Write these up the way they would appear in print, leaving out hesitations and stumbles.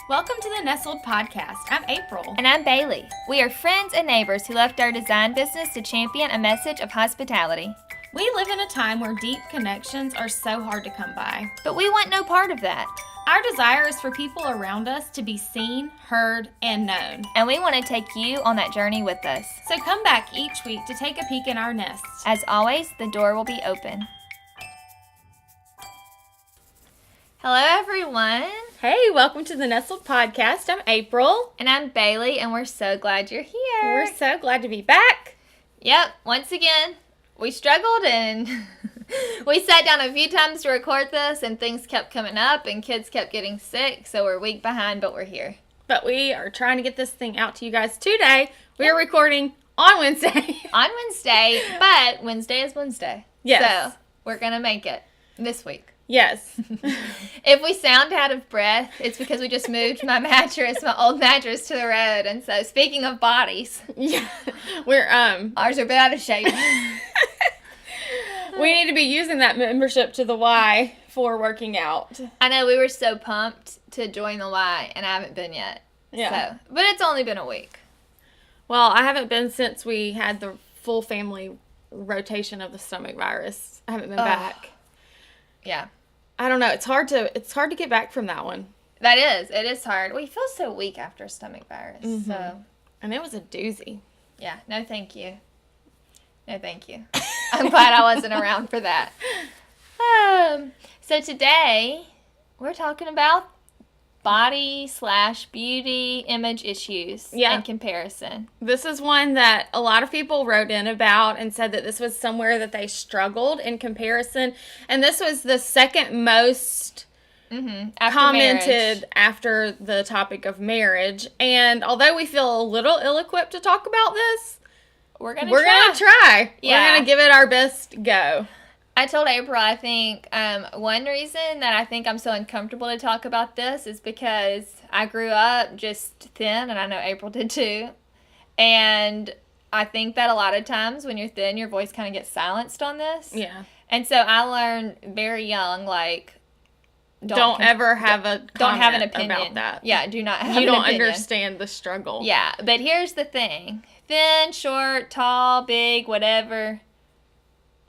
Welcome to the Nestled podcast. I'm April. And I'm Bailey. We are friends and neighbors who left our design business to champion a message of hospitality. We live in a time where deep connections are so hard to come by. But we want no part of that. Our desire is for people around us to be seen, heard, and known. And we want to take you on that journey with us. So come back each week to take a peek in our nest. As always, the door will be open. Hello, everyone. Hey, welcome to the Nestled podcast. I'm April. And I'm Bailey, and we're so glad you're here. We're so glad to be back. Yep, once again, we struggled and we sat down a few times to record this, and things kept coming up, and kids kept getting sick, so we're a week behind, but we're here. But we are trying to get this thing out to you guys today. We are recording on Wednesday. On Wednesday, but Wednesday is Wednesday. Yes. So we're going to make it this week. Yes. If we sound out of breath, it's because we just moved my old mattress to the road. And so, speaking of bodies, Yeah. We're ours are a bit out of shape. We need to be using that membership to the Y for working out. I know, we were so pumped to join the Y, and I haven't been yet. Yeah. So, but it's only been a week. Well, I haven't been since we had the full family rotation of the stomach virus. I haven't been back. Yeah. I don't know. It's hard to get back from that one. That is. It is hard. We feel so weak after stomach virus. Mm-hmm. So, And it was a doozy. yeah. No, thank you. No, thank you. I'm glad I wasn't around for that. So today, we're talking about body/beauty image issues and comparison. This is one that a lot of people wrote in about and said that this was somewhere that they struggled in comparison. And this was the second most commented after the topic of marriage. And although we feel a little ill-equipped to talk about this, we're gonna try. Yeah. We're gonna give it our best go. I told April, I think one reason that I think I'm so uncomfortable to talk about this is because I grew up just thin, and I know April did too. And I think that a lot of times when you're thin, your voice kind of gets silenced on this. Yeah. And so I learned very young, like, Don't ever have a don't have an comment opinion about that. Yeah, do not have You an don't opinion. understand the struggle. Yeah, but here's the thing. Thin, short, tall, big, whatever.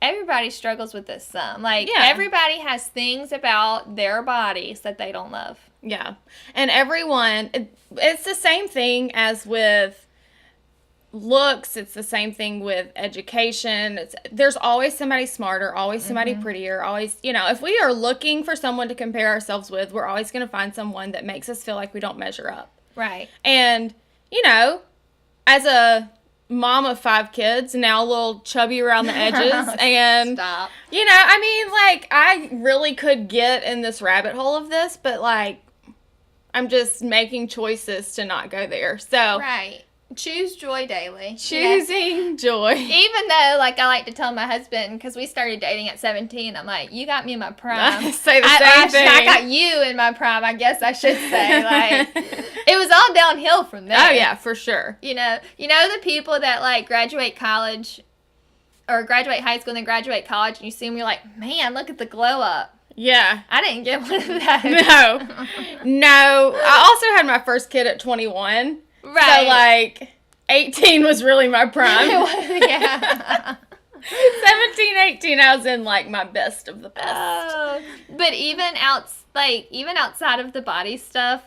Everybody struggles with this some. Like, everybody has things about their bodies that they don't love. Yeah. And everyone, it's the same thing as with looks. It's the same thing with education. There's always somebody smarter, always somebody prettier, always, if we are looking for someone to compare ourselves with, we're always going to find someone that makes us feel like we don't measure up. Right. And, as a mom of 5 kids, now a little chubby around the edges, and Stop. I really could get in this rabbit hole of this, but I'm just making choices to not go there. So Right. Choose joy daily. Choosing joy. Even though, I like to tell my husband, because we started dating at 17, I'm like, you got me in my prime. Say the same thing. I got you in my prime, I guess I should say. It was all downhill from there. Oh, yeah, for sure. You know the people that, graduate college or graduate high school and then graduate college, and you see them, you're like, man, look at the glow up. Yeah. I didn't get one of that. No. I also had my first kid at 21. Right. So, 18 was really my prime. Yeah. 17, 18, I was in, my best of the best. But even outside of the body stuff,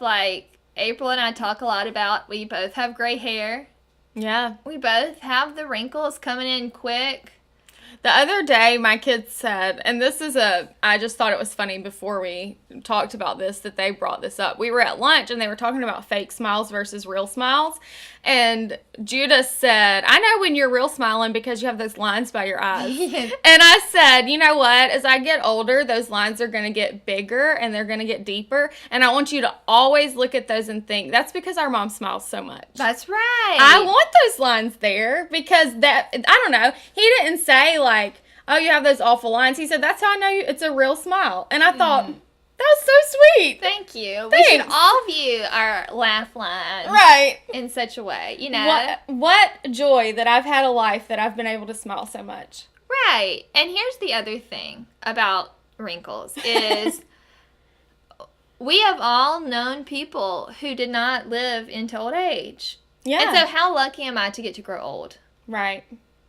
April and I talk a lot about, we both have gray hair. Yeah. We both have the wrinkles coming in quick. The other day, my kids said, and I just thought it was funny before we talked about this, that they brought this up. We were at lunch, and they were talking about fake smiles versus real smiles. And Judah said, I know when you're real smiling because you have those lines by your eyes. And I said, you know what? As I get older, those lines are going to get bigger, and they're going to get deeper. And I want you to always look at those and think, that's because our mom smiles so much. That's right. I want those lines there because I don't know. He didn't say, oh, you have those awful lines. He said, that's how I know it's a real smile. And I thought, that was so sweet. Thank you. Thanks. We should all view our laugh lines in such a way, What joy that I've had a life that I've been able to smile so much. Right. And here's the other thing about wrinkles is we have all known people who did not live into old age. Yeah. And so how lucky am I to get to grow old? Right.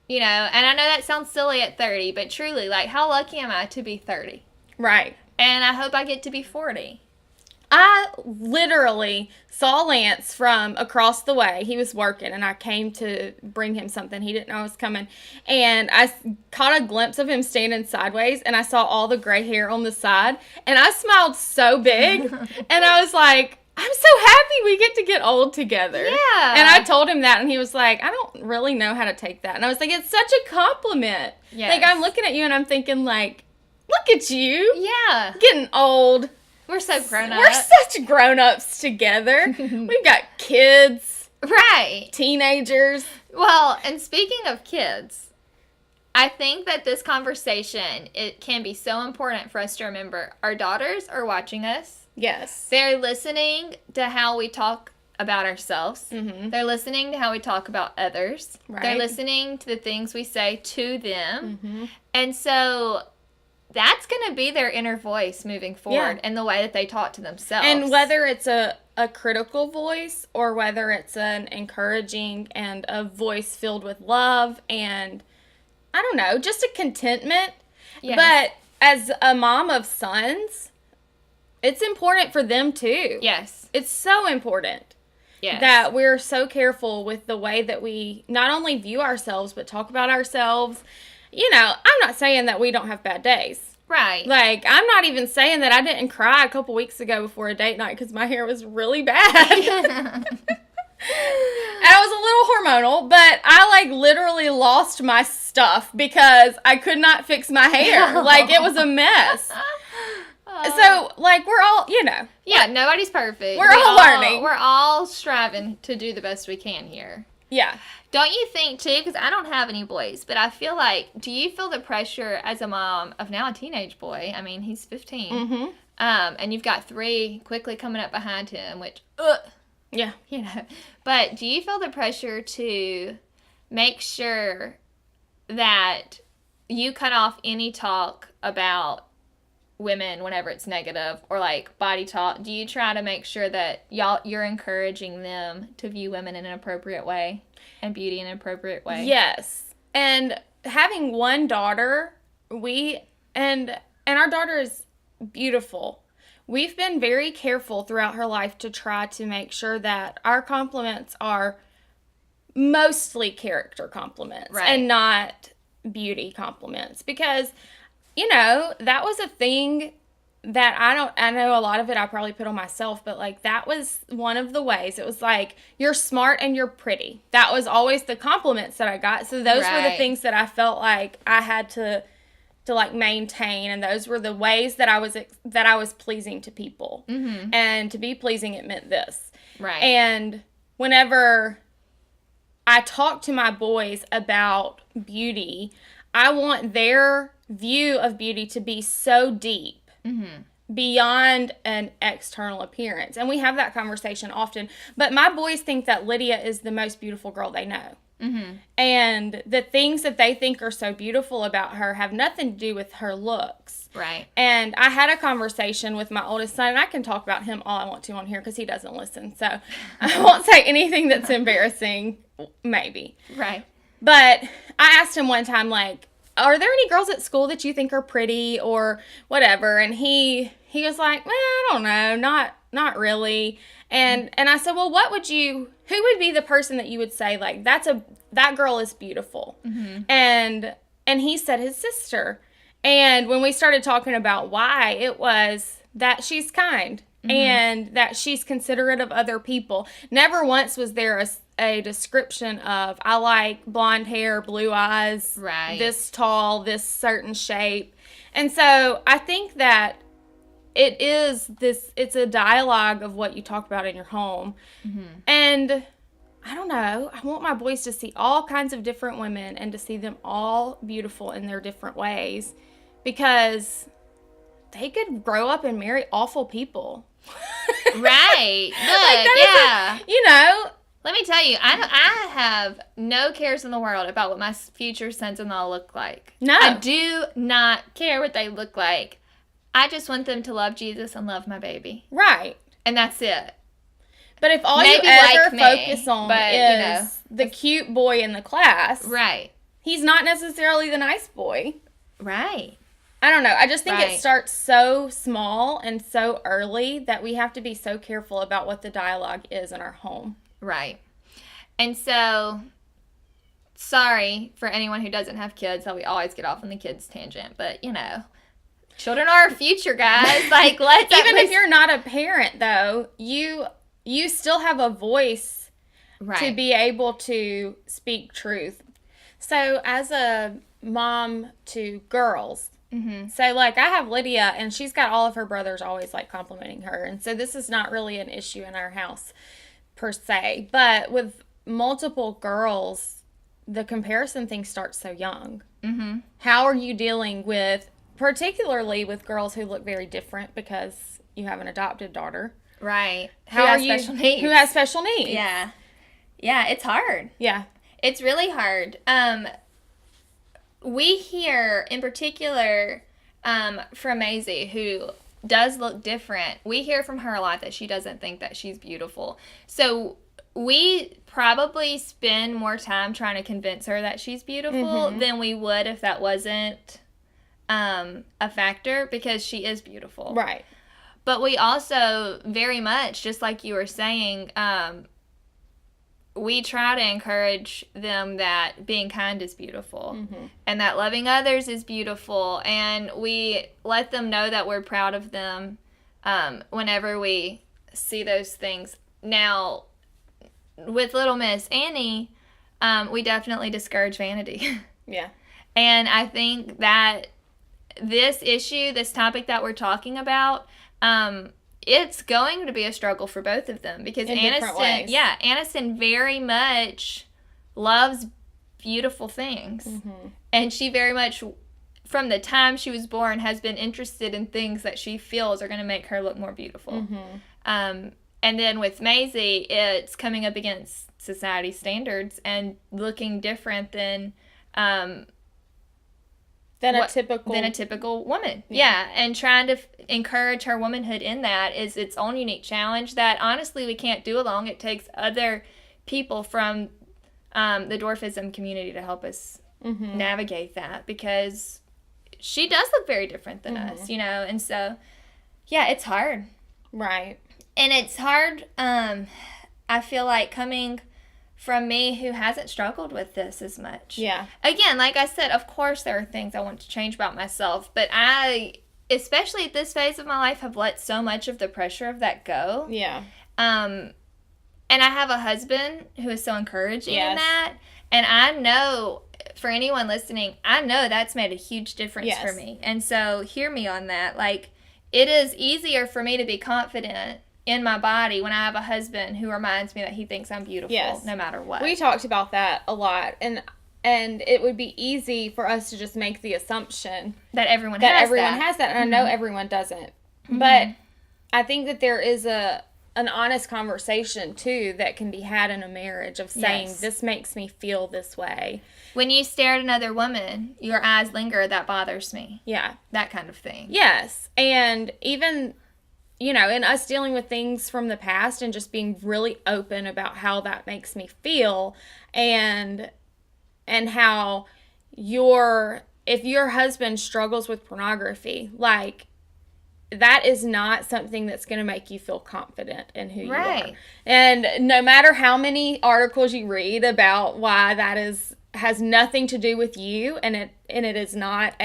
You know, and I know that sounds silly at 30, but truly, like, how lucky am I to be 30? Right. And I hope I get to be 40. I literally saw Lance from across the way. He was working, and I came to bring him something. He didn't know I was coming. And I caught a glimpse of him standing sideways, and I saw all the gray hair on the side. And I smiled so big. And I was like, I'm so happy we get to get old together. Yeah. And I told him that, and he was like, I don't really know how to take that. And I was like, it's such a compliment. Yes. Like, I'm looking at you, and I'm thinking, like, look at you. Yeah. Getting old. We're so grown up. We're such grown-ups together. We've got kids. Right. Teenagers. Well, and speaking of kids, I think that this conversation, it can be so important for us to remember. Our daughters are watching us. Yes. They're listening to how we talk about ourselves. Mm-hmm. They're listening to how we talk about others. Right. They're listening to the things we say to them. Mm-hmm. And so that's going to be their inner voice moving forward in the way that they talk to themselves. And whether it's a critical voice or whether it's an encouraging and a voice filled with love and, I don't know, just a contentment. Yes. But as a mom of sons, it's important for them too. Yes. It's so important. Yes. That we're so careful with the way that we not only view ourselves, but talk about ourselves. You know, I'm not saying that we don't have bad days. Right. Like, I'm not even saying that I didn't cry a couple weeks ago before a date night because my hair was really bad. And I was a little hormonal, but I, like, literally lost my stuff because I could not fix my hair. Like, it was a mess. So, like, we're all, you know. Yeah, nobody's perfect. We're all learning. We're all striving to do the best we can here. Yeah. Don't you think, too, because I don't have any boys, but I feel like, do you feel the pressure as a mom of now a teenage boy? I mean, he's 15. Mm-hmm. And you've got 3 quickly coming up behind him, which, yeah. you know. But do you feel the pressure to make sure that you cut off any talk about women whenever it's negative or like body talk? Do you try to make sure that you're encouraging them to view women in an appropriate way and beauty in an appropriate way? Yes. And having one daughter, and our daughter is beautiful. We've been very careful throughout her life to try to make sure that our compliments are mostly character compliments and not beauty compliments, because you know, that was a thing that I know a lot of it I probably put on myself, but like that was one of the ways. It was like, you're smart and you're pretty. That was always the compliments that I got. So those were the things that I felt like I had to like maintain, and those were the ways that I was pleasing to people. Mm-hmm. And to be pleasing, it meant this. Right. And whenever I talk to my boys about beauty, I want their view of beauty to be so deep beyond an external appearance. And we have that conversation often. But my boys think that Lydia is the most beautiful girl they know. Mm-hmm. And the things that they think are so beautiful about her have nothing to do with her looks. Right. And I had a conversation with my oldest son, and I can talk about him all I want to on here because he doesn't listen. So I won't say anything that's embarrassing, maybe. Right. But I asked him one time, like, are there any girls at school that you think are pretty or whatever? And he was like, well, I don't know, not really. And I said, well, who would be the person that you would say, like, that girl is beautiful? Mm-hmm. And he said his sister. And when we started talking about why, it was that she's kind and that she's considerate of other people. Never once was there a description of, I like blonde hair, blue eyes, this tall, this certain shape. And so I think that it's a dialogue of what you talk about in your home. Mm-hmm. And I don't know, I want my boys to see all kinds of different women and to see them all beautiful in their different ways, because they could grow up and marry awful people. Right. Look, you know, let me tell you, I have no cares in the world about what my future sons-in-law look like. No. I do not care what they look like. I just want them to love Jesus and love my baby. Right. And that's it. But if all Maybe you ever like me, focus on but, is the cute boy in the class, right. he's not necessarily the nice boy. Right. I don't know. I just think Right. it starts so small and so early that we have to be so careful about what the dialogue is in our home. Right. And so, sorry for anyone who doesn't have kids, how we always get off on the kids tangent, but children are our future, guys. Like, let's even if you're not a parent, though, you still have a voice to be able to speak truth. So, as a mom to girls, so like I have Lydia, and she's got all of her brothers always like complimenting her, and so this is not really an issue in our house per se. But with multiple girls, the comparison thing starts so young. Mm-hmm. How are you dealing with, particularly with girls who look very different because you have an adopted daughter? Right. Who has special needs? Yeah. Yeah, it's hard. Yeah. It's really hard. We hear, in particular, from Maisie, who does look different. We hear from her a lot that she doesn't think that she's beautiful. So we probably spend more time trying to convince her that she's beautiful than we would if that wasn't a factor, because she is beautiful. Right. But we also very much, just like you were saying, we try to encourage them that being kind is beautiful and that loving others is beautiful. And we let them know that we're proud of them whenever we see those things. Now, with little Miss Annie, we definitely discourage vanity. Yeah. And I think that this issue, this topic that we're talking about, it's going to be a struggle for both of them, because Aniston very much loves beautiful things. And she very much, from the time she was born, has been interested in things that she feels are going to make her look more beautiful. And then with Maisie, it's coming up against society standards and looking different than a typical woman. Yeah. And trying to encourage her womanhood in that is its own unique challenge that honestly we can't do alone. It takes other people from the dwarfism community to help us navigate that, because she does look very different than us, and so it's hard. Right. And it's hard, I feel like, coming from me, who hasn't struggled with this as much. Yeah. Again, like I said, of course there are things I want to change about myself, but I, especially at this phase of my life, have let so much of the pressure of that go. Yeah. And I have a husband who is so encouraging in that. And I know, for anyone listening, I know that's made a huge difference for me. And so hear me on that. Like, it is easier for me to be confident in my body when I have a husband who reminds me that he thinks I'm beautiful no matter what. We talked about that a lot, and it would be easy for us to just make the assumption that everyone has that, and I know everyone doesn't. But I think that there is an honest conversation too that can be had in a marriage of saying, this makes me feel this way. When you stare at another woman, your eyes linger, that bothers me. Yeah. That kind of thing. Yes. And even, in us dealing with things from the past and just being really open about how that makes me feel, and how if your husband struggles with pornography, like, that is not something that's going to make you feel confident in who you are. And no matter how many articles you read about why that has nothing to do with you, and it is not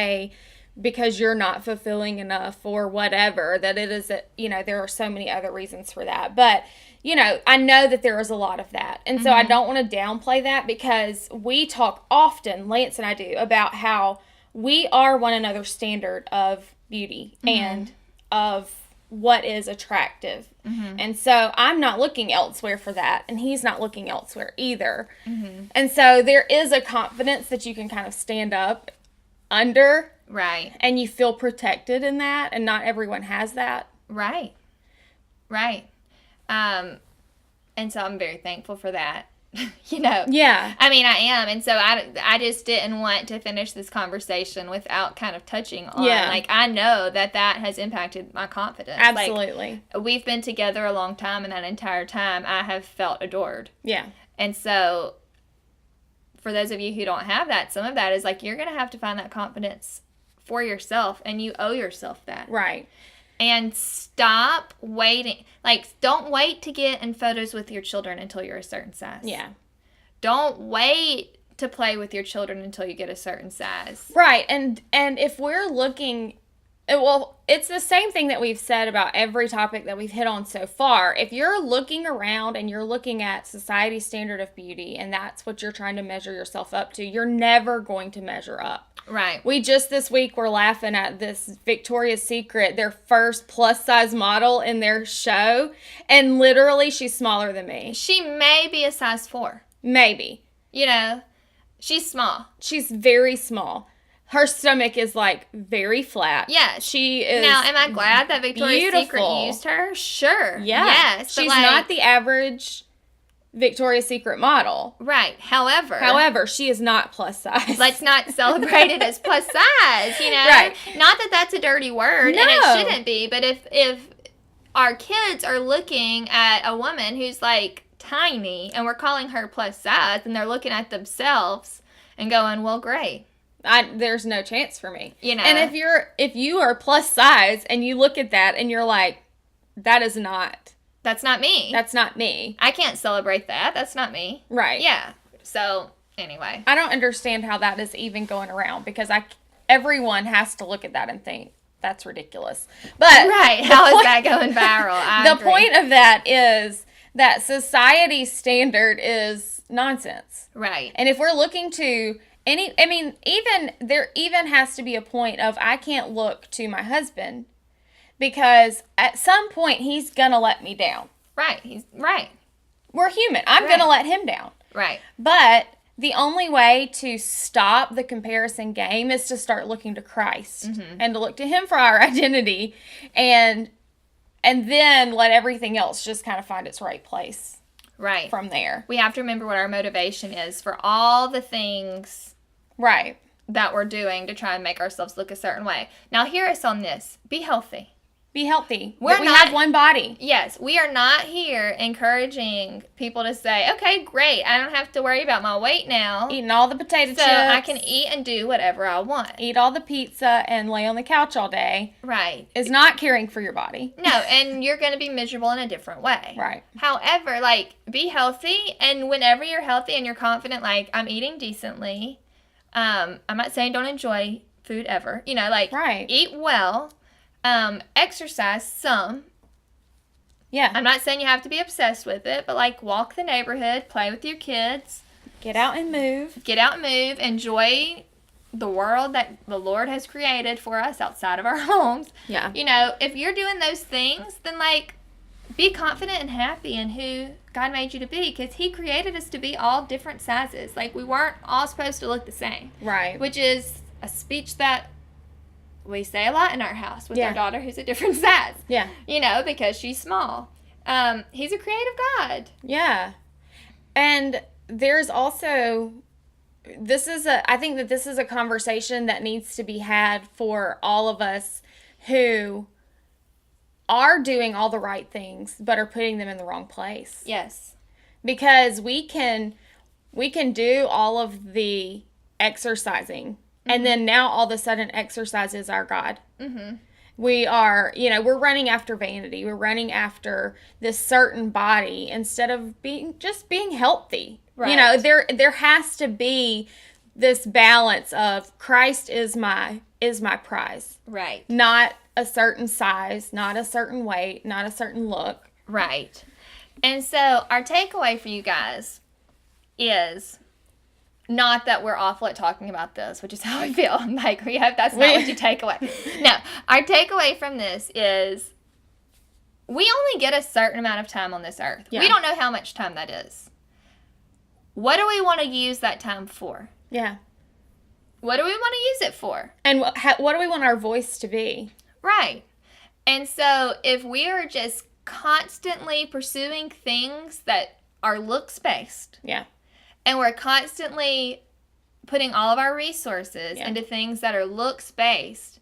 because you're not fulfilling enough or whatever, that it is, there are so many other reasons for that. But, I know that there is a lot of that. And so I don't want to downplay that, because we talk often, Lance and I do, about how we are one another's standard of beauty and of what is attractive. And so I'm not looking elsewhere for that, and he's not looking elsewhere either. And so there is a confidence that you can kind of stand up under. Right. And you feel protected in that, and not everyone has that. Right. And so I'm very thankful for that Yeah. I mean, I am. And so I just didn't want to finish this conversation without kind of touching on, like, I know that has impacted my confidence. Absolutely. Like, we've been together a long time, and that entire time I have felt adored. Yeah. And so for those of you who don't have that, some of that is like, you're going to have to find that confidence for yourself, and you owe yourself that. Right. And stop waiting. Like, don't wait to get in photos with your children until you're a certain size. Yeah. Don't wait to play with your children until you get a certain size. Right. And if we're looking, well, it's the same thing that we've said about every topic that we've hit on so far. If you're looking around and you're looking at society's standard of beauty, and that's what you're trying to measure yourself up to, you're never going to measure up. Right. We just this week were laughing at this Victoria's Secret, their first plus size model in their show, and literally she's smaller than me. She may be a size 4. Maybe. She's small. She's very small. Her stomach is like very flat. Yeah. She is. Now, am I glad that Victoria's beautiful. Secret used her? Sure. Yeah. Yes. She's not the average Victoria's Secret model. Right. However, she is not plus size. Let's not celebrate it as plus size, Right. Not that that's a dirty word, No. and it shouldn't be, but if our kids are looking at a woman who's like tiny and we're calling her plus size, and they're looking at themselves and going, well, great. There's no chance for me. And if you are plus size and you look at that and you're like, that's not me. That's not me. I can't celebrate that. That's not me. Right. Yeah. So, anyway. I don't understand how that is even going around, because everyone has to look at that and think, that's ridiculous. But right. How is that going viral? The point of that is that society's standard is nonsense. Right. And if we're looking to there even has to be a point of, I can't look to my husband, because at some point he's gonna let me down. Right. He's right. We're human. I'm gonna let him down. Right. But the only way to stop the comparison game is to start looking to Christ, and to look to him for our identity, and then let everything else just kind of find its right place. Right. From there. We have to remember what our motivation is for all the things right. that we're doing to try and make ourselves look a certain way. Now, hear us on this. Be healthy. Be healthy. We not, have one body. Yes. We are not here encouraging people to say, okay, great, I don't have to worry about my weight now. Eating all the potato chips. So I can eat and do whatever I want. Eat all the pizza and lay on the couch all day. Right. Is not caring for your body. No, and you're going to be miserable in a different way. Right. However, be healthy, and whenever you're healthy and you're confident, I'm eating decently, I'm not saying don't enjoy food ever, right. Eat well, exercise some. Yeah. I'm not saying you have to be obsessed with it, but walk the neighborhood, play with your kids. Get out and move. Enjoy the world that the Lord has created for us outside of our homes. Yeah. If you're doing those things, then be confident and happy in who God made you to be, because he created us to be all different sizes. We weren't all supposed to look the same. Right. Which is a speech that we say a lot in our house with our daughter, who's a different size. Yeah. Because she's small. He's a creative God. Yeah. And there's also, I think that this is a conversation that needs to be had for all of us who are doing all the right things, but are putting them in the wrong place. Yes. Because we can do all of the exercising, and then now all of a sudden exercise is our God. Mm-hmm. We are, we're running after vanity. We're running after this certain body instead of being healthy. Right. There has to be this balance of Christ is my prize. Right. Not a certain size, not a certain weight, not a certain look. Right. And so our takeaway for you guys is not that we're awful at talking about this, which is how I feel. That's not what you take away. No, our takeaway from this is we only get a certain amount of time on this earth. Yeah. We don't know how much time that is. What do we want to use that time for? Yeah. What do we want to use it for? And what do we want our voice to be? Right. And so if we are just constantly pursuing things that are looks based. Yeah. And we're constantly putting all of our resources into things that are looks based.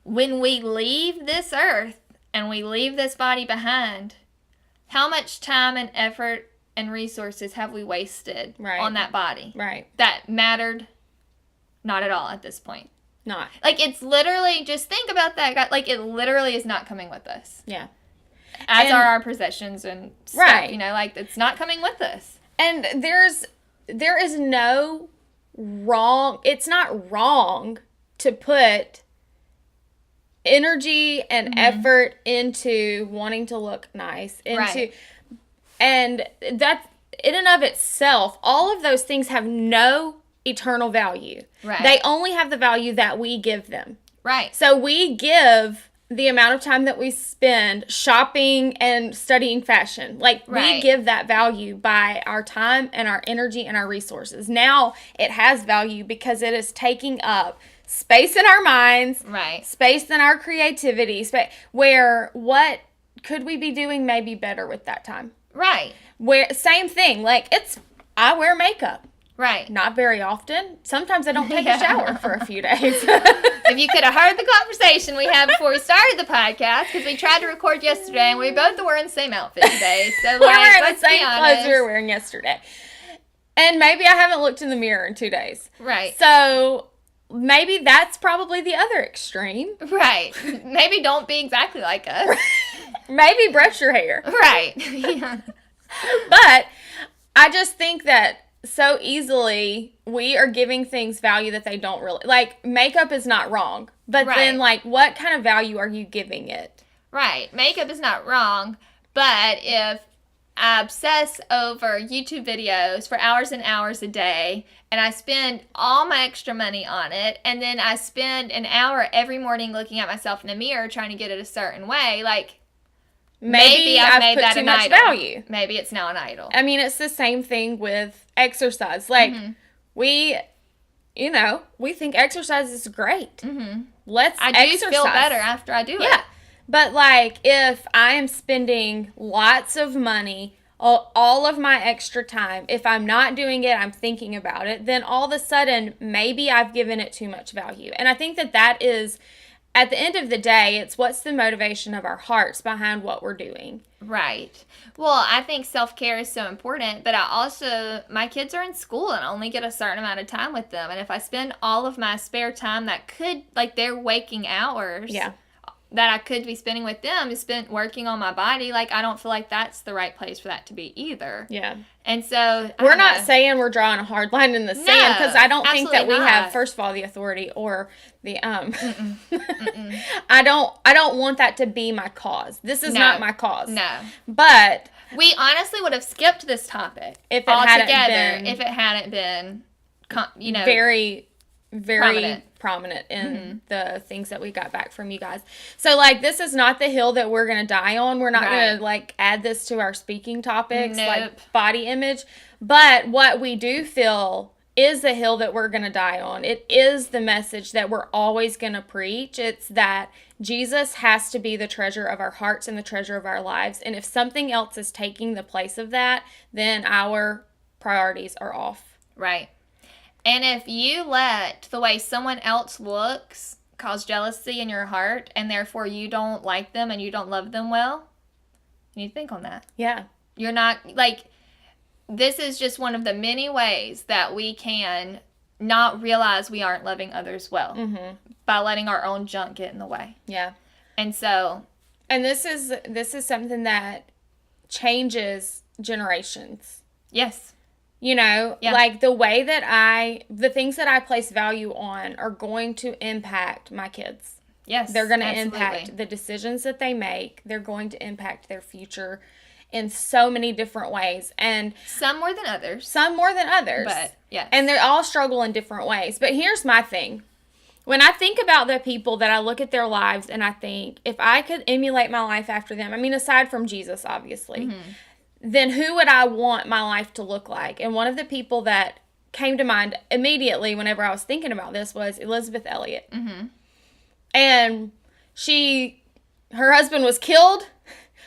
When we leave this earth and we leave this body behind, how much time and effort and resources have we wasted on that body? Right. That mattered not at all at this point. Not. Like, it's literally, just think about that. Like, it literally is not coming with us. Yeah. As are our possessions and stuff, you know, like, it's not coming with us. And there is no wrong, it's not wrong to put energy and effort into wanting to look nice, and that's, in and of itself, all of those things have no eternal value. Right. They only have the value that we give them. Right. So we give the amount of time that we spend shopping and studying fashion. Like, we give that value by our time and our energy and our resources. Now it has value because it is taking up space in our minds, space in our creativity, where what could we be doing maybe better with that time? Right. Where, same thing, like, I wear makeup. Right. Not very often. Sometimes I don't take a shower for a few days. If you could have heard the conversation we had before we started the podcast, because we tried to record yesterday and we both were wearing the same outfit today. So, we're wearing the same clothes we were wearing yesterday. And maybe I haven't looked in the mirror in 2 days. Right. So maybe that's probably the other extreme. Right. Maybe don't be exactly like us. Maybe brush your hair. Right. Yeah. But I just think that so easily we are giving things value that they don't really, like, makeup is not wrong, but then, like, what kind of value are you giving it? Right. Makeup is not wrong, but if I obsess over YouTube videos for hours and hours a day, and I spend all my extra money on it, and then I spend an hour every morning looking at myself in the mirror trying to get it a certain way, like, maybe I've made that an idol. Value. Maybe it's now an idol. I mean, it's the same thing with exercise. Like, we think exercise is great. Mm-hmm. Let's exercise. I do feel better after I do it. Yeah. But, like, if I am spending lots of money, all of my extra time, if I'm not doing it, I'm thinking about it, then all of a sudden, maybe I've given it too much value. And I think that is, at the end of the day, it's what's the motivation of our hearts behind what we're doing. Right. Well, I think self-care is so important, but my kids are in school and I only get a certain amount of time with them. And if I spend all of my spare time that could, like, their waking hours that I could be spending with them is spent working on my body, like, I don't feel like that's the right place for that to be either. Yeah. And so we're not saying we're drawing a hard line in the sand, because I don't think that we have, first of all, the authority or the I don't want that to be my cause. This is not my cause. No. But we honestly would have skipped this topic if it hadn't been very prominent in the things that we got back from you guys. So, like, this is not the hill that we're going to die on. We're not going to, like, add this to our speaking topics, like body image. But what we do feel is the hill that we're going to die on. It is the message that we're always going to preach. It's that Jesus has to be the treasure of our hearts and the treasure of our lives. And if something else is taking the place of that, then our priorities are off. Right. And if you let the way someone else looks cause jealousy in your heart, and therefore you don't like them and you don't love them well, you need to think on that. Yeah. You're not, like, this is just one of the many ways that we can not realize we aren't loving others well, by letting our own junk get in the way. Yeah. And so. And this is something that changes generations. Yes. You know, like, the way that the things that I place value on are going to impact my kids. Yes, they're going to impact the decisions that they make. They're going to impact their future in so many different ways. And some more than others. But, yeah. And they all struggle in different ways. But here's my thing. When I think about the people that I look at their lives and I think, if I could emulate my life after them, I mean, aside from Jesus, obviously, then who would I want my life to look like? And one of the people that came to mind immediately whenever I was thinking about this was Elizabeth Elliot. Mm-hmm. And her husband was killed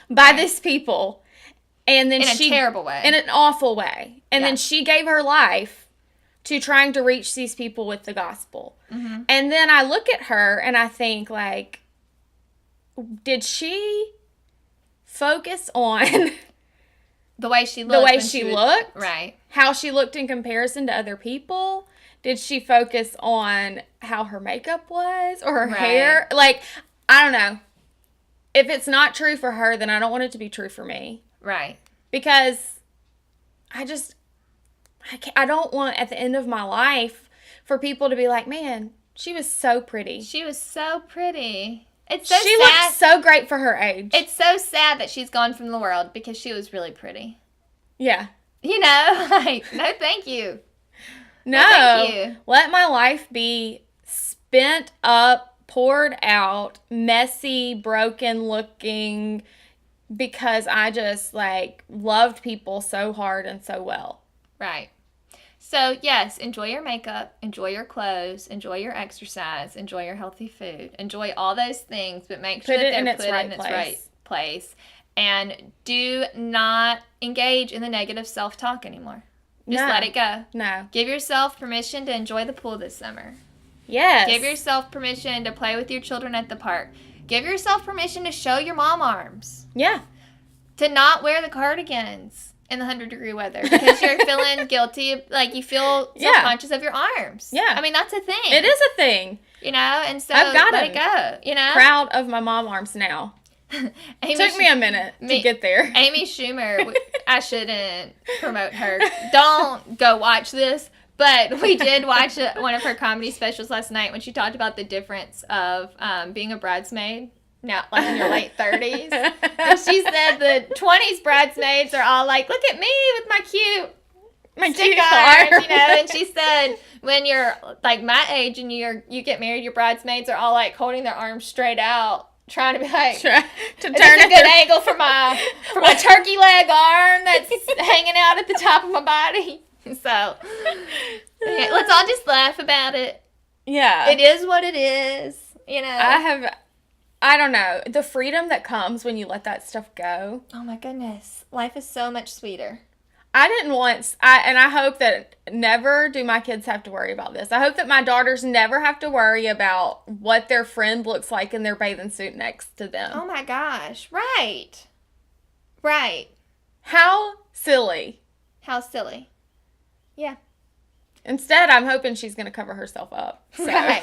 by these people. And then in a terrible way. In an awful way. And Yeah. then she gave her life to trying to reach these people with the gospel. Mm-hmm. And then I look at her and I think, like, did she focus on the way she looked? The way she looked? Right. How she looked in comparison to other people? Did she focus on how her makeup was or her hair? Like, I don't know. If it's not true for her, then I don't want it to be true for me. Right. Because I don't want at the end of my life for people to be like, man, she was so pretty. She was so pretty. It's so sad. She looked so great for her age. It's so sad that she's gone from the world because she was really pretty. Yeah. You know, like, no thank you. No. Thank you. Let my life be spent up, poured out, messy, broken looking, because I just, like, loved people so hard and so well. Right. So, yes, enjoy your makeup, enjoy your clothes, enjoy your exercise, enjoy your healthy food, enjoy all those things, but make sure that they're put in its right place. And do not engage in the negative self-talk anymore. Just let it go. No. Give yourself permission to enjoy the pool this summer. Yes. Give yourself permission to play with your children at the park. Give yourself permission to show your mom arms. Yeah. To not wear the cardigans in the 100-degree weather because you're feeling guilty, like you feel self-conscious of your arms. Yeah. I mean, that's a thing. It is a thing. You know, and so I've got let it go, you know? Proud of my mom arms now. Took me a minute to get there. Amy Schumer, I shouldn't promote her. Don't go watch this. But we did watch one of her comedy specials last night when she talked about the difference of being a bradesmaid now, like in your late 30s. And she said the 20s bridesmaids are all like, look at me with my cute stick arms, you know. And she said when you're like my age and you get married, your bridesmaids are all like holding their arms straight out, trying to be like, to turn a good angle for my turkey leg arm that's hanging out at the top of my body. So, yeah, let's all just laugh about it. Yeah. It is what it is, you know. I don't know, the freedom that comes when you let that stuff go. Oh my goodness. Life is so much sweeter. I hope that never do my kids have to worry about this. I hope that my daughters never have to worry about what their friend looks like in their bathing suit next to them. Oh my gosh. Right. Right. How silly. How silly. Yeah. Instead, I'm hoping she's going to cover herself up. So. Right.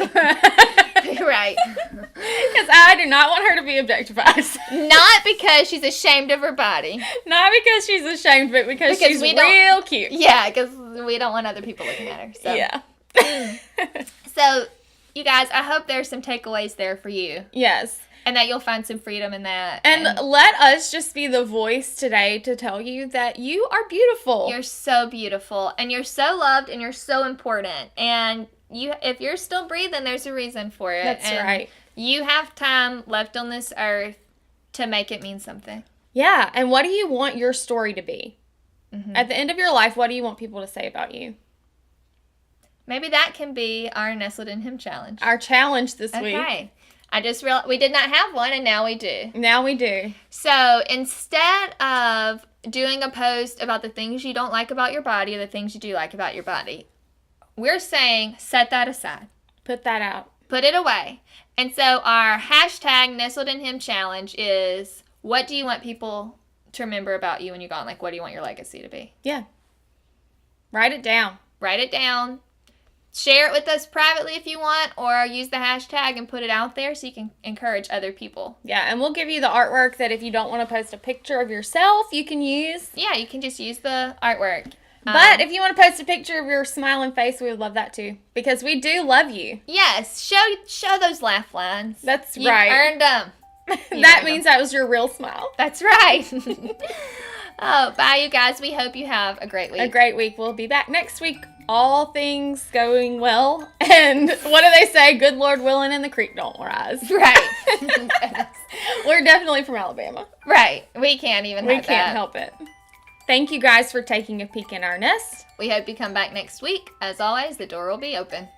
Right. Because I do not want her to be objectified. Not because she's ashamed of her body. Not because she's ashamed, but because she's real cute. Yeah, because we don't want other people looking at her. So. Yeah. So, you guys, I hope there's some takeaways there for you. Yes. And that you'll find some freedom in that. And let us just be the voice today to tell you that you are beautiful. You're so beautiful. And you're so loved. And you're so important. And if you're still breathing, there's a reason for it. That's right. You have time left on this earth to make it mean something. Yeah. And what do you want your story to be? Mm-hmm. At the end of your life, what do you want people to say about you? Maybe that can be our Nestled in Him challenge. Our challenge this week. Okay. I just realized we did not have one, and now we do. Now we do. So instead of doing a post about the things you don't like about your body or the things you do like about your body, we're saying set that aside. Put that out. Put it away. And so our hashtag Nestled in Him challenge is, what do you want people to remember about you when you're gone? Like, what do you want your legacy to be? Yeah. Write it down. Write it down. Share it with us privately if you want, or use the hashtag and put it out there so you can encourage other people. Yeah, and we'll give you the artwork that if you don't want to post a picture of yourself, you can use. Yeah, you can just use the artwork. But if you want to post a picture of your smiling face, we would love that too. Because we do love you. Yes, show those laugh lines. That's You've right. earned them. That means that was your real smile. That's right. Oh, bye, you guys. We hope you have a great week. A great week. We'll be back next week. All things going well. And what do they say? Good Lord willing and the creek don't rise. Right. We're definitely from Alabama. Right. We can't even We can't help it. Thank you guys for taking a peek in our nest. We hope you come back next week. As always, the door will be open.